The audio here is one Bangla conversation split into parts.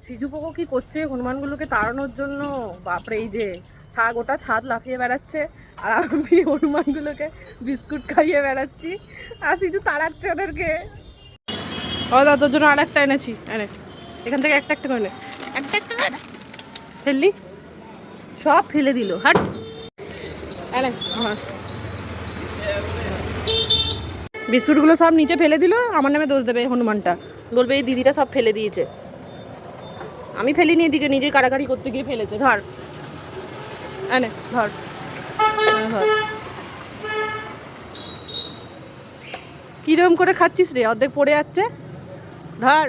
সিজু পোকো কি করছে হনুমানগুলোকে তাড়ানোর জন্য? বাপরে, এই যে গোটা ছাদ লাফিয়ে বেড়াচ্ছে আর আমি হনুমানগুলোকে বিস্কুট খাইয়ে বেড়াচ্ছি আর সিজু তাড়াচ্ছে ওদেরকে। ও দাদা, তোর জন্য আর একটা এনেছি, এনে এখান থেকে একটা একটা করে নে। একটা একটা করে ফেললি, সব ফেলে দিল। হাট, এনে আমার বিস্কুটগুলো সব নিচে ফেলে দিল। আমার নামে দোষ দেবে হনুমানটা, বলবে এই দিদিটা সব ফেলে দিয়েছে। আমি ফেলিনি, এদিকে নিজে কাড়াকাড়ি করতে গিয়ে ফেলেছে। ধর, এনে ধর, ধর। কিরম করে খাচ্ছিস রে? অর্ধেক পড়ে যাচ্ছে। ধর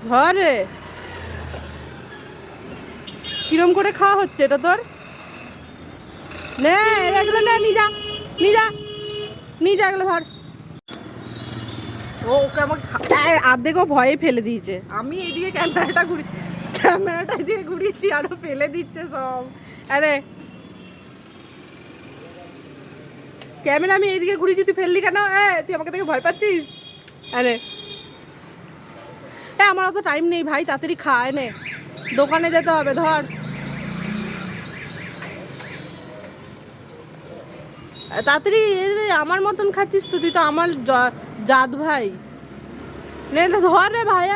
ধর রে, কিরম করে খাওয়া হচ্ছে এটা তোর? নে এগুলো, নে নিয়ে যা, নিয়ে যা, নিয়ে যা এগুলো। ধর, ও ওকে আমাকে অর্ধেকও ভয়ে ফেলে দিয়েছে। আমি এদিকে ক্যামেরাটা দিয়ে ঘুরিয়েছি, আরো ফেলে দিচ্ছে সব। আরে ক্যামেরা আমি এইদিকে ঘুরিয়েছি, তুই ফেললি কেন? তুই আমাকে দেখে ভয় পাচ্ছিস? আরে আমার অত টাইম নেই ভাই, তাড়াতাড়ি খা। এনে দোকানে যেতে হবে। ধর, তাড়াতাড়ি। আমার মতন খাচ্ছিস তো তুই, তো আমার জাত ভাই। নে ধর রে ভাই।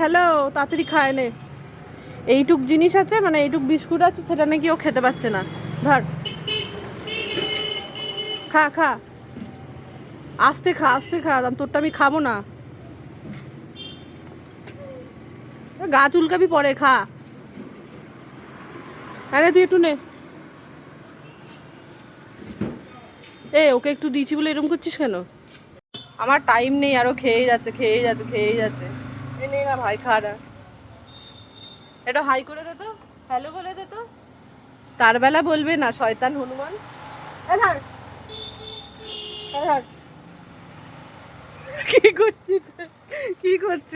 হ্যালো, তাড়াতাড়ি খায় নে। এইটুক জিনিস আছে, মানে এইটুক বিস্কুট আছে, সেটা নাকি ও খেতে পারছে না। ধর, খা খা, আস্তে খা, আস্তে খা, তোরটা আমি খাবো না। গা চুলকাবি পরে, খা। আরে তুই একটু নে। ওকে একটু দিয়েছি বলে এরকম করছিস কেন? আমার টাইম নেই, আরো খেয়ে যাচ্ছে, খেয়ে যাচ্ছে, খেয়ে যাচ্ছে। নে না ভাই, খা না। এটা হাই করে দে তো, হ্যালো বলে দে তো। তার বেলা বলবে না, শয়তান হনুমান। ধর, ধর। কি করছিস? কি করছিস?